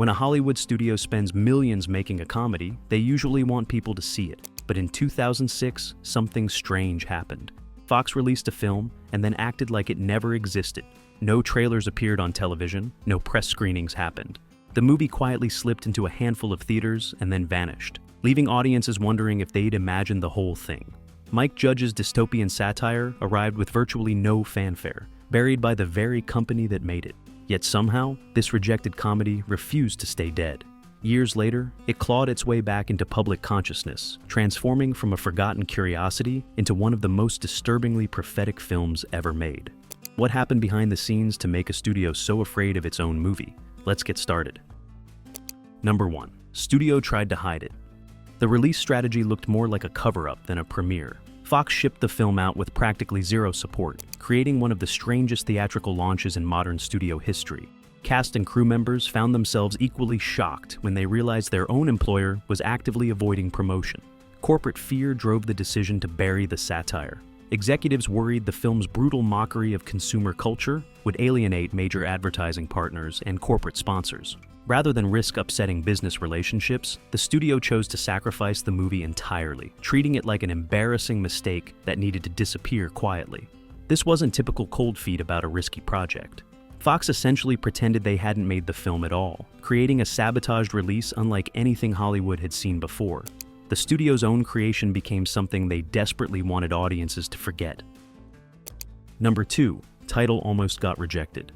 When a Hollywood studio spends millions making a comedy, they usually want people to see it. But in 2006, something strange happened. Fox released a film and then acted like it never existed. No trailers appeared on television, no press screenings happened. The movie quietly slipped into a handful of theaters and then vanished, leaving audiences wondering if they'd imagined the whole thing. Mike Judge's dystopian satire arrived with virtually no fanfare, buried by the very company that made it. Yet somehow, this rejected comedy refused to stay dead. Years later, it clawed its way back into public consciousness, transforming from a forgotten curiosity into one of the most disturbingly prophetic films ever made. What happened behind the scenes to make a studio so afraid of its own movie? Let's get started. Number 1. Studio tried to hide it. The release strategy looked more like a cover-up than a premiere. Fox shipped the film out with practically zero support, creating one of the strangest theatrical launches in modern studio history. Cast and crew members found themselves equally shocked when they realized their own employer was actively avoiding promotion. Corporate fear drove the decision to bury the satire. Executives worried the film's brutal mockery of consumer culture would alienate major advertising partners and corporate sponsors. Rather than risk upsetting business relationships, the studio chose to sacrifice the movie entirely, treating it like an embarrassing mistake that needed to disappear quietly. This wasn't typical cold feet about a risky project. Fox essentially pretended they hadn't made the film at all, creating a sabotaged release unlike anything Hollywood had seen before. The studio's own creation became something they desperately wanted audiences to forget. Number 2. Title almost got rejected.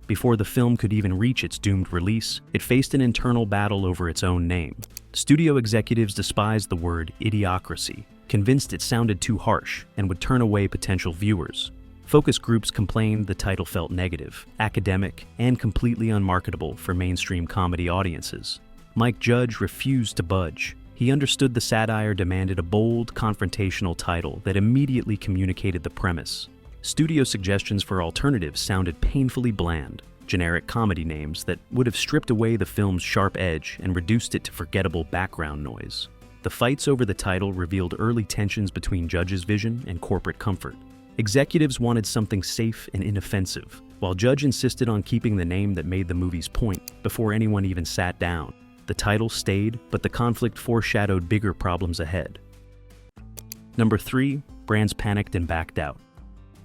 Before the film could even reach its doomed release, it faced an internal battle over its own name. Studio executives despised the word Idiocracy, convinced it sounded too harsh and would turn away potential viewers. Focus groups complained the title felt negative, academic, and completely unmarketable for mainstream comedy audiences. Mike Judge refused to budge. He understood the satire demanded a bold, confrontational title that immediately communicated the premise. Studio suggestions for alternatives sounded painfully bland, generic comedy names that would have stripped away the film's sharp edge and reduced it to forgettable background noise. The fights over the title revealed early tensions between Judge's vision and corporate comfort. Executives wanted something safe and inoffensive, while Judge insisted on keeping the name that made the movie's point before anyone even sat down. The title stayed, but the conflict foreshadowed bigger problems ahead. Number 3. Brands panicked and backed out.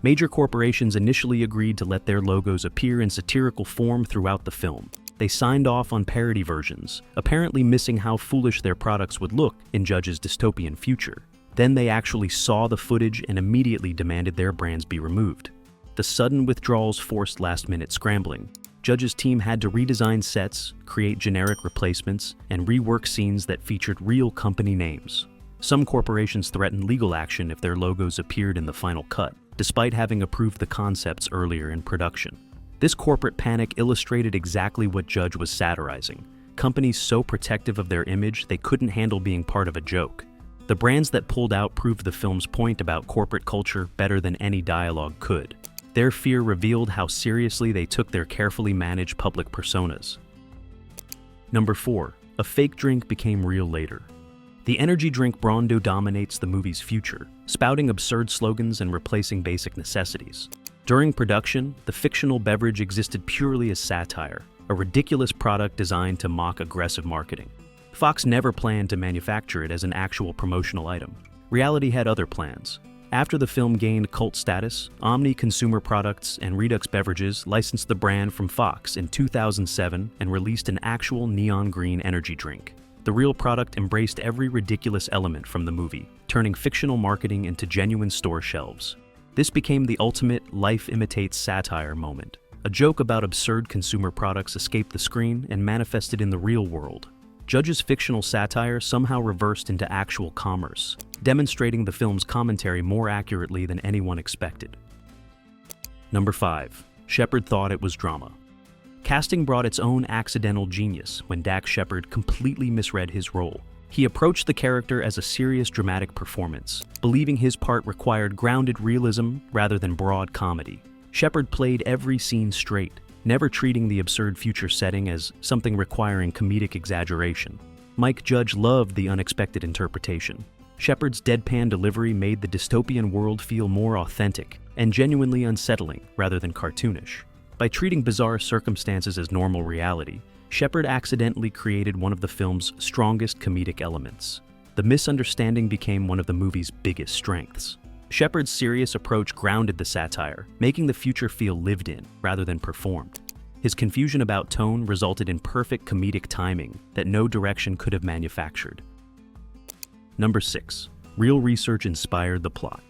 Major corporations initially agreed to let their logos appear in satirical form throughout the film. They signed off on parody versions, apparently missing how foolish their products would look in Judge's dystopian future. Then they actually saw the footage and immediately demanded their brands be removed. The sudden withdrawals forced last-minute scrambling. Judge's team had to redesign sets, create generic replacements, and rework scenes that featured real company names. Some corporations threatened legal action if their logos appeared in the final cut, despite having approved the concepts earlier in production. This corporate panic illustrated exactly what Judge was satirizing. Companies so protective of their image they couldn't handle being part of a joke. The brands that pulled out proved the film's point about corporate culture better than any dialogue could. Their fear revealed how seriously they took their carefully managed public personas. Number 4. A fake drink became real later. The energy drink Brondo dominates the movie's future, spouting absurd slogans and replacing basic necessities. During production, the fictional beverage existed purely as satire, a ridiculous product designed to mock aggressive marketing. Fox never planned to manufacture it as an actual promotional item. Reality had other plans. After the film gained cult status, Omni Consumer Products and Redux Beverages licensed the brand from Fox in 2007 and released an actual neon green energy drink. The real product embraced every ridiculous element from the movie, turning fictional marketing into genuine store shelves. This became the ultimate life imitates satire moment. A joke about absurd consumer products escaped the screen and manifested in the real world. Judge's fictional satire somehow reversed into actual commerce, demonstrating the film's commentary more accurately than anyone expected. Number 5. Shepard thought it was drama. Casting brought its own accidental genius when Dax Shepard completely misread his role. He approached the character as a serious dramatic performance, believing his part required grounded realism rather than broad comedy. Shepard played every scene straight, never treating the absurd future setting as something requiring comedic exaggeration. Mike Judge loved the unexpected interpretation. Shepard's deadpan delivery made the dystopian world feel more authentic and genuinely unsettling rather than cartoonish. By treating bizarre circumstances as normal reality, Shepard accidentally created one of the film's strongest comedic elements. The misunderstanding became one of the movie's biggest strengths. Shepard's serious approach grounded the satire, making the future feel lived in rather than performed. His confusion about tone resulted in perfect comedic timing that no direction could have manufactured. Number 6. Real research inspired the plot.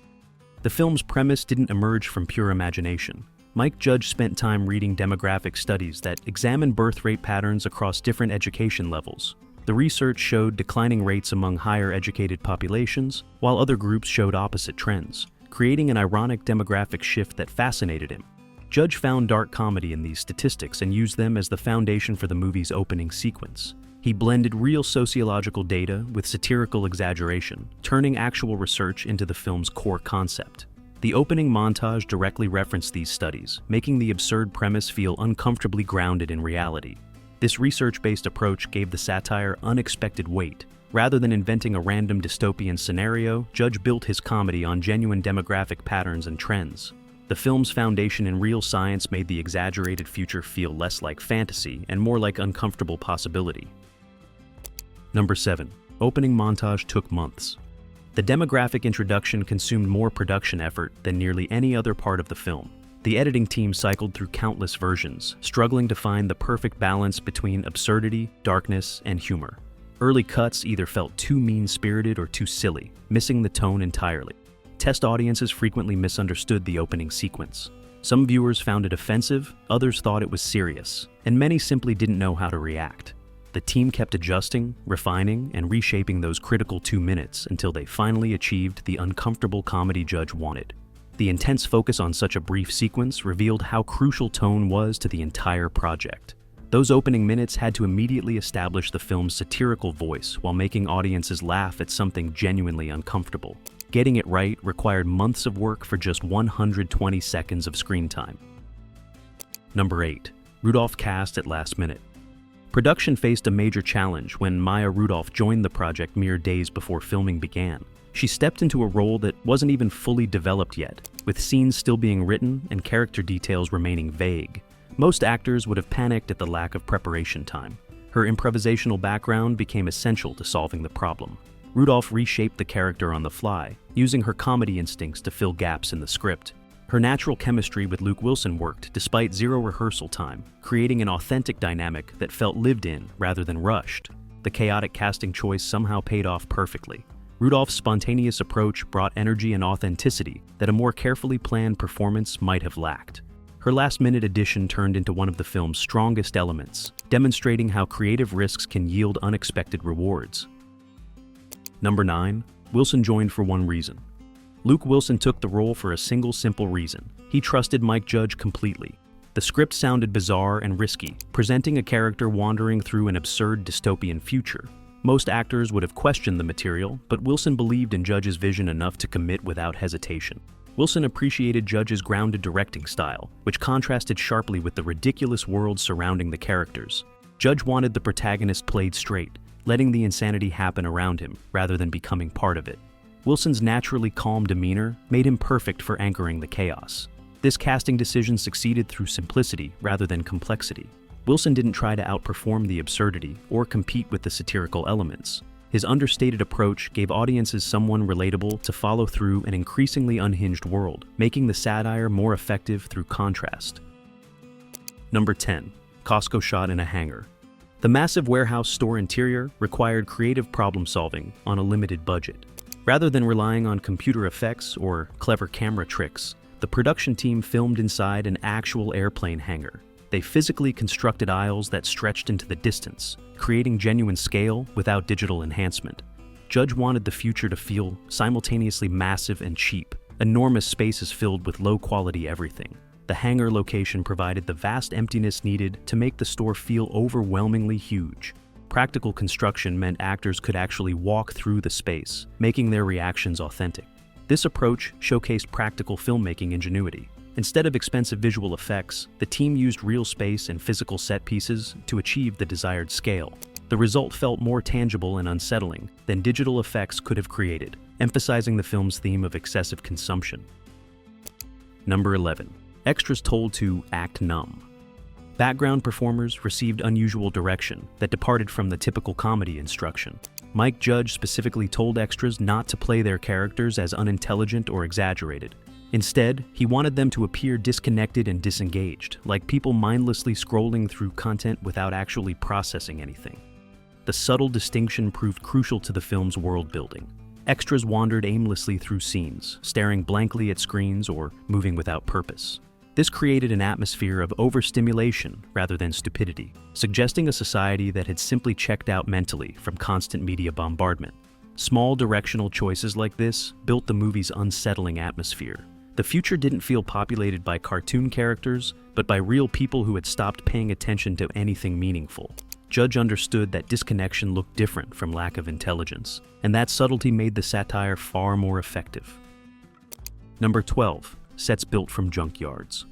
The film's premise didn't emerge from pure imagination. Mike Judge spent time reading demographic studies that examined birth rate patterns across different education levels. The research showed declining rates among higher educated populations, while other groups showed opposite trends, creating an ironic demographic shift that fascinated him. Judge found dark comedy in these statistics and used them as the foundation for the movie's opening sequence. He blended real sociological data with satirical exaggeration, turning actual research into the film's core concept. The opening montage directly referenced these studies, making the absurd premise feel uncomfortably grounded in reality. This research-based approach gave the satire unexpected weight. Rather than inventing a random dystopian scenario, Judge built his comedy on genuine demographic patterns and trends. The film's foundation in real science made the exaggerated future feel less like fantasy and more like uncomfortable possibility. Number 7. Opening montage took months. The demographic introduction consumed more production effort than nearly any other part of the film. The editing team cycled through countless versions, struggling to find the perfect balance between absurdity, darkness, and humor. Early cuts either felt too mean-spirited or too silly, missing the tone entirely. Test audiences frequently misunderstood the opening sequence. Some viewers found it offensive, others thought it was serious, and many simply didn't know how to react. The team kept adjusting, refining, and reshaping those critical 2 minutes until they finally achieved the uncomfortable comedy Judge wanted. The intense focus on such a brief sequence revealed how crucial tone was to the entire project. Those opening minutes had to immediately establish the film's satirical voice while making audiences laugh at something genuinely uncomfortable. Getting it right required months of work for just 120 seconds of screen time. Number 8. Rudolph cast at last minute. Production faced a major challenge when Maya Rudolph joined the project mere days before filming began. She stepped into a role that wasn't even fully developed yet, with scenes still being written and character details remaining vague. Most actors would have panicked at the lack of preparation time. Her improvisational background became essential to solving the problem. Rudolph reshaped the character on the fly, using her comedy instincts to fill gaps in the script. Her natural chemistry with Luke Wilson worked despite zero rehearsal time, creating an authentic dynamic that felt lived in rather than rushed. The chaotic casting choice somehow paid off perfectly. Rudolph's spontaneous approach brought energy and authenticity that a more carefully planned performance might have lacked. Her last-minute addition turned into one of the film's strongest elements, demonstrating how creative risks can yield unexpected rewards. Number 9. Wilson joined for one reason. Luke Wilson took the role for a single simple reason. He trusted Mike Judge completely. The script sounded bizarre and risky, presenting a character wandering through an absurd dystopian future. Most actors would have questioned the material, but Wilson believed in Judge's vision enough to commit without hesitation. Wilson appreciated Judge's grounded directing style, which contrasted sharply with the ridiculous world surrounding the characters. Judge wanted the protagonist played straight, letting the insanity happen around him rather than becoming part of it. Wilson's naturally calm demeanor made him perfect for anchoring the chaos. This casting decision succeeded through simplicity rather than complexity. Wilson didn't try to outperform the absurdity or compete with the satirical elements. His understated approach gave audiences someone relatable to follow through an increasingly unhinged world, making the satire more effective through contrast. Number 10. Costco shot in a hangar. The massive warehouse store interior required creative problem-solving on a limited budget. Rather than relying on computer effects or clever camera tricks, the production team filmed inside an actual airplane hangar. They physically constructed aisles that stretched into the distance, creating genuine scale without digital enhancement. Judge wanted the future to feel simultaneously massive and cheap. Enormous spaces filled with low-quality everything. The hangar location provided the vast emptiness needed to make the store feel overwhelmingly huge. Practical construction meant actors could actually walk through the space, making their reactions authentic. This approach showcased practical filmmaking ingenuity. Instead of expensive visual effects, the team used real space and physical set pieces to achieve the desired scale. The result felt more tangible and unsettling than digital effects could have created, emphasizing the film's theme of excessive consumption. Number 11. Extras told to act numb. Background performers received unusual direction that departed from the typical comedy instruction. Mike Judge specifically told extras not to play their characters as unintelligent or exaggerated. Instead, he wanted them to appear disconnected and disengaged, like people mindlessly scrolling through content without actually processing anything. The subtle distinction proved crucial to the film's world building. Extras wandered aimlessly through scenes, staring blankly at screens or moving without purpose. This created an atmosphere of overstimulation rather than stupidity, suggesting a society that had simply checked out mentally from constant media bombardment. Small directional choices like this built the movie's unsettling atmosphere. The future didn't feel populated by cartoon characters, but by real people who had stopped paying attention to anything meaningful. Judge understood that disconnection looked different from lack of intelligence, and that subtlety made the satire far more effective. Number 12. Sets built from junkyards.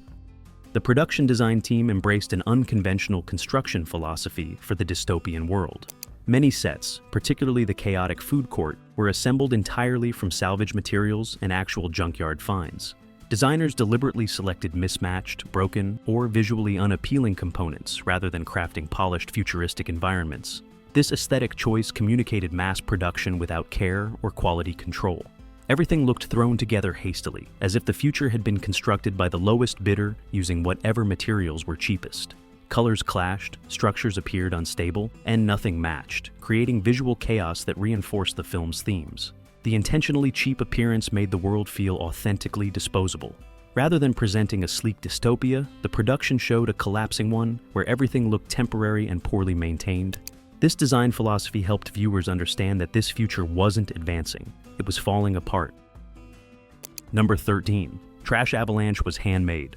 The production design team embraced an unconventional construction philosophy for the dystopian world. Many sets, particularly the chaotic food court, were assembled entirely from salvage materials and actual junkyard finds. Designers deliberately selected mismatched, broken, or visually unappealing components rather than crafting polished futuristic environments. This aesthetic choice communicated mass production without care or quality control. Everything looked thrown together hastily, as if the future had been constructed by the lowest bidder using whatever materials were cheapest. Colors clashed, structures appeared unstable, and nothing matched, creating visual chaos that reinforced the film's themes. The intentionally cheap appearance made the world feel authentically disposable. Rather than presenting a sleek dystopia, the production showed a collapsing one where everything looked temporary and poorly maintained. This design philosophy helped viewers understand that this future wasn't advancing, it was falling apart. Number 13. Trash Avalanche was handmade.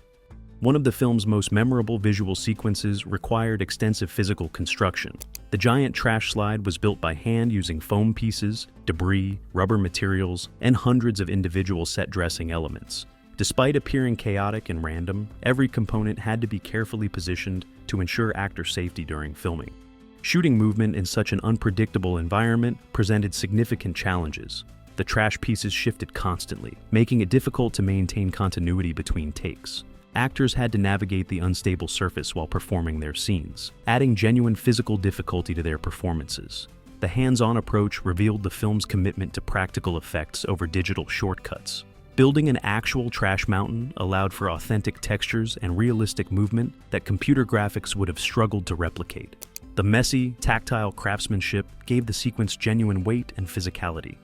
One of the film's most memorable visual sequences required extensive physical construction. The giant trash slide was built by hand using foam pieces, debris, rubber materials, and hundreds of individual set dressing elements. Despite appearing chaotic and random, every component had to be carefully positioned to ensure actor safety during filming. Shooting movement in such an unpredictable environment presented significant challenges. The trash pieces shifted constantly, making it difficult to maintain continuity between takes. Actors had to navigate the unstable surface while performing their scenes, adding genuine physical difficulty to their performances. The hands-on approach revealed the film's commitment to practical effects over digital shortcuts. Building an actual trash mountain allowed for authentic textures and realistic movement that computer graphics would have struggled to replicate. The messy, tactile craftsmanship gave the sequence genuine weight and physicality.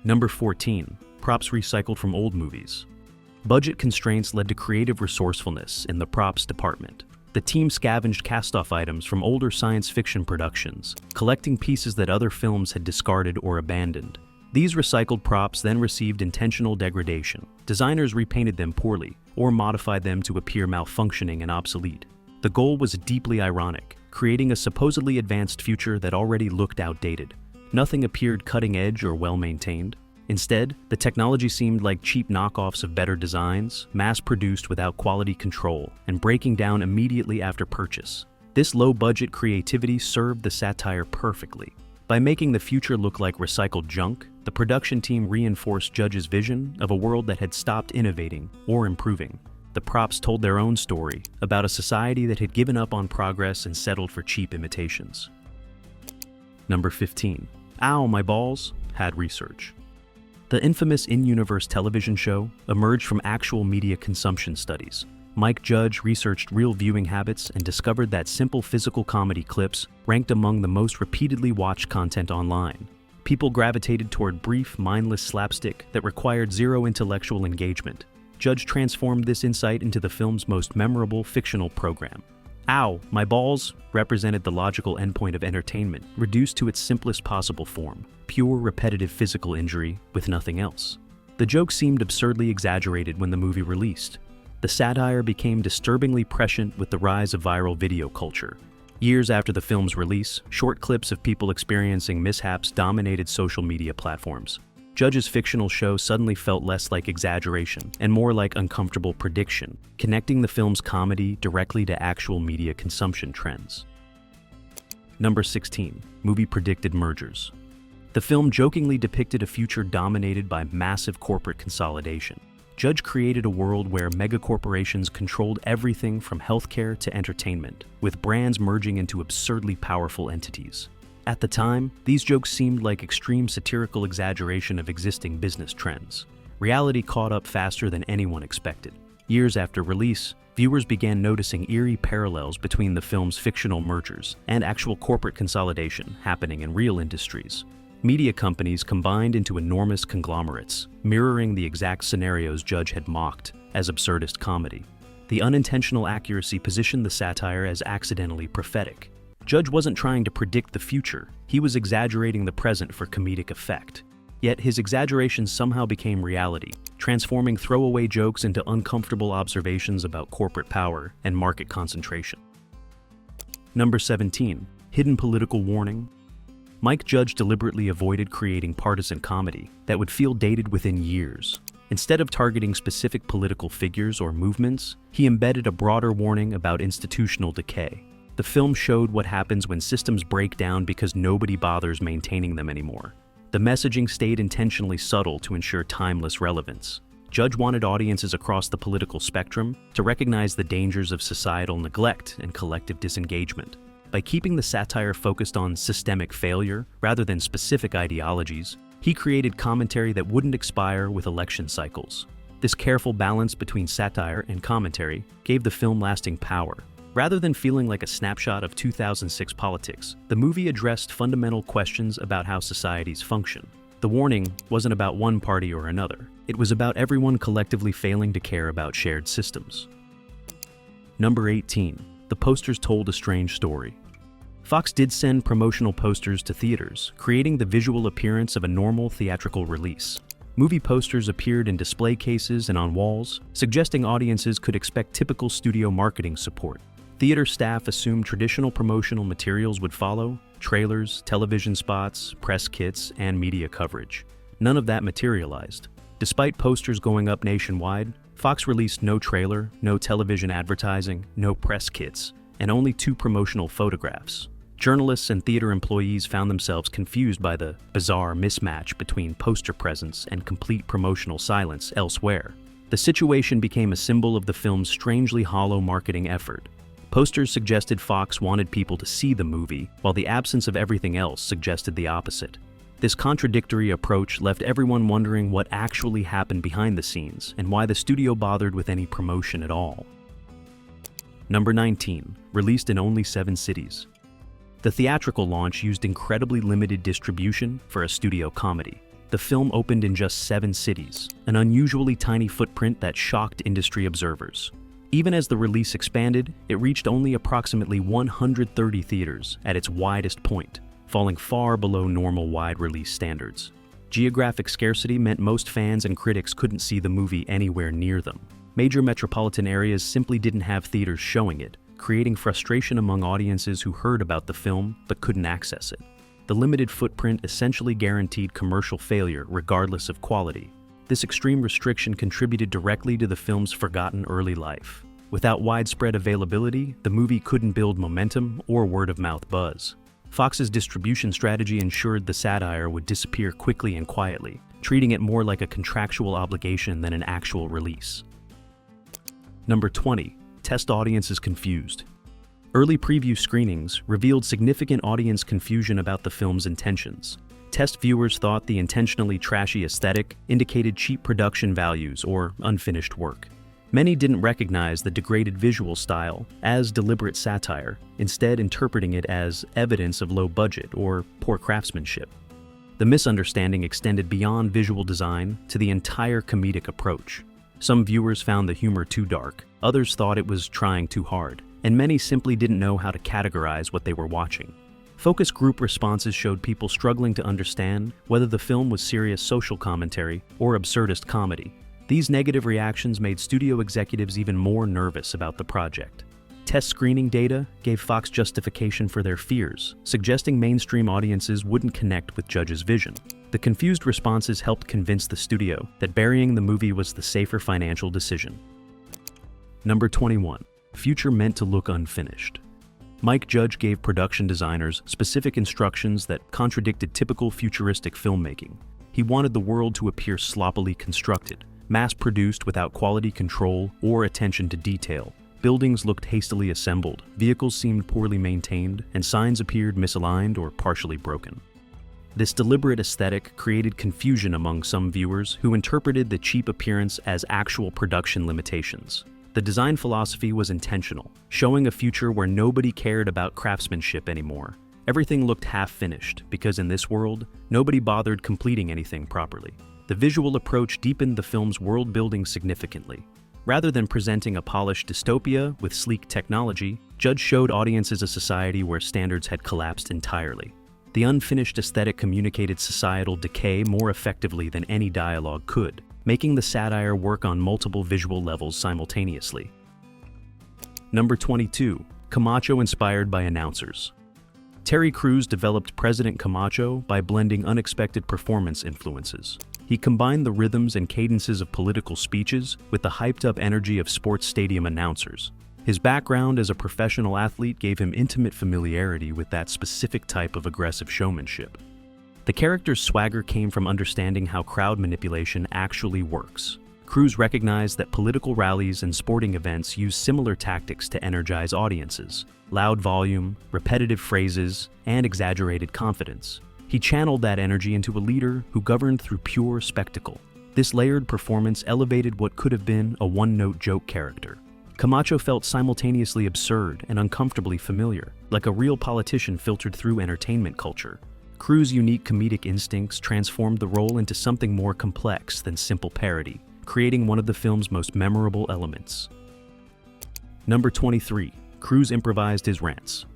Number 14. Props recycled from old movies. Budget constraints led to creative resourcefulness in the props department. The team scavenged cast-off items from older science fiction productions, collecting pieces that other films had discarded or abandoned. These recycled props then received intentional degradation. Designers repainted them poorly or modified them to appear malfunctioning and obsolete. The goal was deeply ironic, creating a supposedly advanced future that already looked outdated. Nothing appeared cutting-edge or well-maintained. Instead, the technology seemed like cheap knockoffs of better designs, mass-produced without quality control, and breaking down immediately after purchase. This low-budget creativity served the satire perfectly. By making the future look like recycled junk, the production team reinforced Judge's vision of a world that had stopped innovating or improving. The props told their own story about a society that had given up on progress and settled for cheap imitations. Number 15. Ow, My Balls had research. The infamous in-universe television show emerged from actual media consumption studies. Mike Judge researched real viewing habits and discovered that simple physical comedy clips ranked among the most repeatedly watched content online. People gravitated toward brief, mindless slapstick that required zero intellectual engagement. Judge transformed this insight into the film's most memorable fictional program. Ow, My Balls represented the logical endpoint of entertainment, reduced to its simplest possible form, pure repetitive physical injury with nothing else. The joke seemed absurdly exaggerated when the movie released. The satire became disturbingly prescient with the rise of viral video culture. Years after the film's release, short clips of people experiencing mishaps dominated social media platforms. Judge's fictional show suddenly felt less like exaggeration and more like uncomfortable prediction, connecting the film's comedy directly to actual media consumption trends. Number 16. Movie predicted mergers. The film jokingly depicted a future dominated by massive corporate consolidation. Judge created a world where megacorporations controlled everything from healthcare to entertainment, with brands merging into absurdly powerful entities. At the time, these jokes seemed like extreme satirical exaggeration of existing business trends. Reality caught up faster than anyone expected. Years after release, viewers began noticing eerie parallels between the film's fictional mergers and actual corporate consolidation happening in real industries. Media companies combined into enormous conglomerates, mirroring the exact scenarios Judge had mocked as absurdist comedy. The unintentional accuracy positioned the satire as accidentally prophetic. Judge wasn't trying to predict the future, he was exaggerating the present for comedic effect. Yet his exaggerations somehow became reality, transforming throwaway jokes into uncomfortable observations about corporate power and market concentration. Number 17. Hidden political warning. Mike Judge deliberately avoided creating partisan comedy that would feel dated within years. Instead of targeting specific political figures or movements, he embedded a broader warning about institutional decay. The film showed what happens when systems break down because nobody bothers maintaining them anymore. The messaging stayed intentionally subtle to ensure timeless relevance. Judge wanted audiences across the political spectrum to recognize the dangers of societal neglect and collective disengagement. By keeping the satire focused on systemic failure rather than specific ideologies, he created commentary that wouldn't expire with election cycles. This careful balance between satire and commentary gave the film lasting power. Rather than feeling like a snapshot of 2006 politics, the movie addressed fundamental questions about how societies function. The warning wasn't about one party or another. It was about everyone collectively failing to care about shared systems. Number 18. The posters told a strange story. Fox did send promotional posters to theaters, creating the visual appearance of a normal theatrical release. Movie posters appeared in display cases and on walls, suggesting audiences could expect typical studio marketing support. Theater staff assumed traditional promotional materials would follow: trailers, television spots, press kits, and media coverage. None of that materialized. Despite posters going up nationwide, Fox released no trailer, no television advertising, no press kits, and only 2 promotional photographs. Journalists and theater employees found themselves confused by the bizarre mismatch between poster presence and complete promotional silence elsewhere. The situation became a symbol of the film's strangely hollow marketing effort. Posters suggested Fox wanted people to see the movie, while the absence of everything else suggested the opposite. This contradictory approach left everyone wondering what actually happened behind the scenes and why the studio bothered with any promotion at all. Number 19. Released in only 7 cities. The theatrical launch used incredibly limited distribution for a studio comedy. The film opened in just 7 cities, an unusually tiny footprint that shocked industry observers. Even as the release expanded, it reached only approximately 130 theaters at its widest point, falling far below normal wide release standards. Geographic scarcity meant most fans and critics couldn't see the movie anywhere near them. Major metropolitan areas simply didn't have theaters showing it, creating frustration among audiences who heard about the film but couldn't access it. The limited footprint essentially guaranteed commercial failure regardless of quality. This extreme restriction contributed directly to the film's forgotten early life. Without widespread availability, the movie couldn't build momentum or word-of-mouth buzz. Fox's distribution strategy ensured the satire would disappear quickly and quietly, treating it more like a contractual obligation than an actual release. Number 20. Test audiences confused. Early preview screenings revealed significant audience confusion about the film's intentions. Test viewers thought the intentionally trashy aesthetic indicated cheap production values or unfinished work. Many didn't recognize the degraded visual style as deliberate satire, instead interpreting it as evidence of low budget or poor craftsmanship. The misunderstanding extended beyond visual design to the entire comedic approach. Some viewers found the humor too dark, others thought it was trying too hard, and many simply didn't know how to categorize what they were watching. Focus group responses showed people struggling to understand whether the film was serious social commentary or absurdist comedy. These negative reactions made studio executives even more nervous about the project. Test screening data gave Fox justification for their fears, suggesting mainstream audiences wouldn't connect with Judge's vision. The confused responses helped convince the studio that burying the movie was the safer financial decision. Number 21. Future meant to look unfinished. Mike Judge gave production designers specific instructions that contradicted typical futuristic filmmaking. He wanted the world to appear sloppily constructed, mass-produced without quality control or attention to detail. Buildings looked hastily assembled, vehicles seemed poorly maintained, and signs appeared misaligned or partially broken. This deliberate aesthetic created confusion among some viewers who interpreted the cheap appearance as actual production limitations. The design philosophy was intentional, showing a future where nobody cared about craftsmanship anymore. Everything looked half-finished, because in this world, nobody bothered completing anything properly. The visual approach deepened the film's world-building significantly. Rather than presenting a polished dystopia with sleek technology, Judge showed audiences a society where standards had collapsed entirely. The unfinished aesthetic communicated societal decay more effectively than any dialogue could, making the satire work on multiple visual levels simultaneously. Number 22. Camacho inspired by announcers. Terry Crews developed President Camacho by blending unexpected performance influences. He combined the rhythms and cadences of political speeches with the hyped-up energy of sports stadium announcers. His background as a professional athlete gave him intimate familiarity with that specific type of aggressive showmanship. The character's swagger came from understanding how crowd manipulation actually works. Crews recognized that political rallies and sporting events use similar tactics to energize audiences: loud volume, repetitive phrases, and exaggerated confidence. He channeled that energy into a leader who governed through pure spectacle. This layered performance elevated what could have been a one-note joke character. Camacho felt simultaneously absurd and uncomfortably familiar, like a real politician filtered through entertainment culture. Crews' unique comedic instincts transformed the role into something more complex than simple parody, creating one of the film's most memorable elements. Number 23. Crews improvised his rants.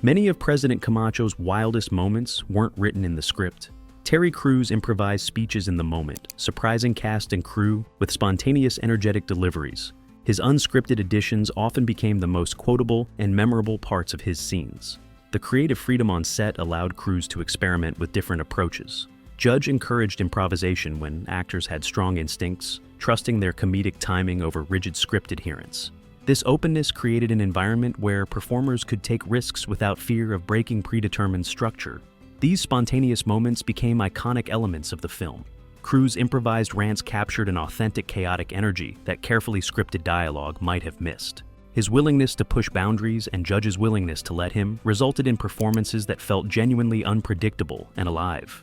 Many of President Camacho's wildest moments weren't written in the script. Terry Crews improvised speeches in the moment, surprising cast and crew with spontaneous, energetic deliveries. His unscripted additions often became the most quotable and memorable parts of his scenes. The creative freedom on set allowed Crews to experiment with different approaches. Judge encouraged improvisation when actors had strong instincts, trusting their comedic timing over rigid script adherence. This openness created an environment where performers could take risks without fear of breaking predetermined structure. These spontaneous moments became iconic elements of the film. Crews' improvised rants captured an authentic, chaotic energy that carefully scripted dialogue might have missed. His willingness to push boundaries and Judge's willingness to let him resulted in performances that felt genuinely unpredictable and alive.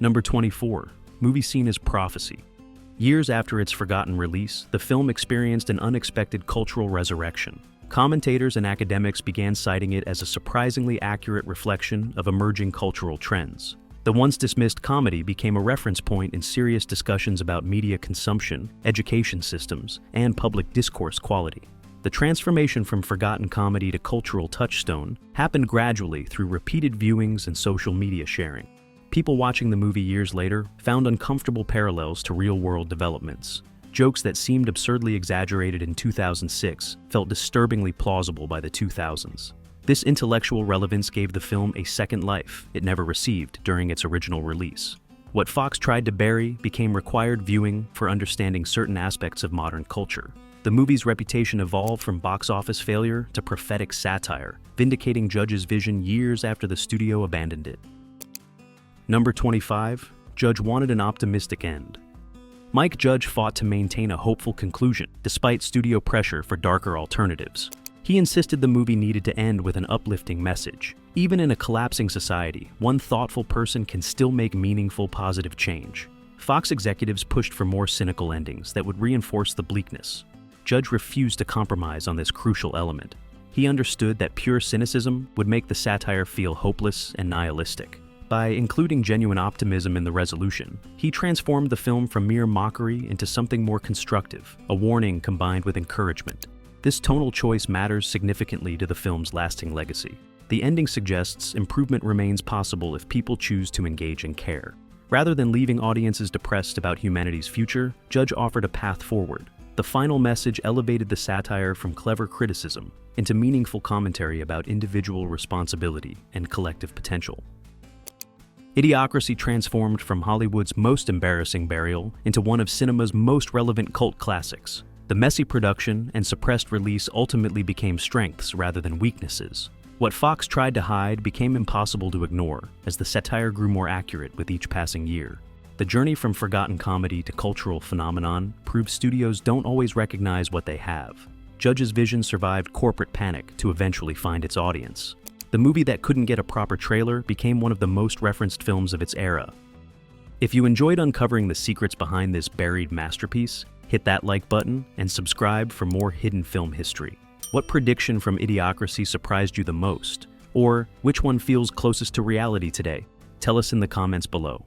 Number 24. Movie seen as prophecy. Years after its forgotten release, the film experienced an unexpected cultural resurrection. Commentators and academics began citing it as a surprisingly accurate reflection of emerging cultural trends. The once dismissed comedy became a reference point in serious discussions about media consumption, education systems, and public discourse quality. The transformation from forgotten comedy to cultural touchstone happened gradually through repeated viewings and social media sharing. People watching the movie years later found uncomfortable parallels to real-world developments. Jokes that seemed absurdly exaggerated in 2006 felt disturbingly plausible by the 2000s. This intellectual relevance gave the film a second life it never received during its original release. What Fox tried to bury became required viewing for understanding certain aspects of modern culture. The movie's reputation evolved from box office failure to prophetic satire, vindicating Judge's vision years after the studio abandoned it. Number 25. Judge wanted an optimistic end. Mike Judge fought to maintain a hopeful conclusion, despite studio pressure for darker alternatives. He insisted the movie needed to end with an uplifting message. Even in a collapsing society, one thoughtful person can still make meaningful, positive change. Fox executives pushed for more cynical endings that would reinforce the bleakness. Judge refused to compromise on this crucial element. He understood that pure cynicism would make the satire feel hopeless and nihilistic. By including genuine optimism in the resolution, he transformed the film from mere mockery into something more constructive, a warning combined with encouragement. This tonal choice matters significantly to the film's lasting legacy. The ending suggests improvement remains possible if people choose to engage and care. Rather than leaving audiences depressed about humanity's future, Judge offered a path forward. The final message elevated the satire from clever criticism into meaningful commentary about individual responsibility and collective potential. Idiocracy transformed from Hollywood's most embarrassing burial into one of cinema's most relevant cult classics. The messy production and suppressed release ultimately became strengths rather than weaknesses. What Fox tried to hide became impossible to ignore as the satire grew more accurate with each passing year. The journey from forgotten comedy to cultural phenomenon proves studios don't always recognize what they have. Judge's vision survived corporate panic to eventually find its audience. The movie that couldn't get a proper trailer became one of the most referenced films of its era. If you enjoyed uncovering the secrets behind this buried masterpiece, hit that like button and subscribe for more hidden film history. What prediction from Idiocracy surprised you the most? Or which one feels closest to reality today? Tell us in the comments below.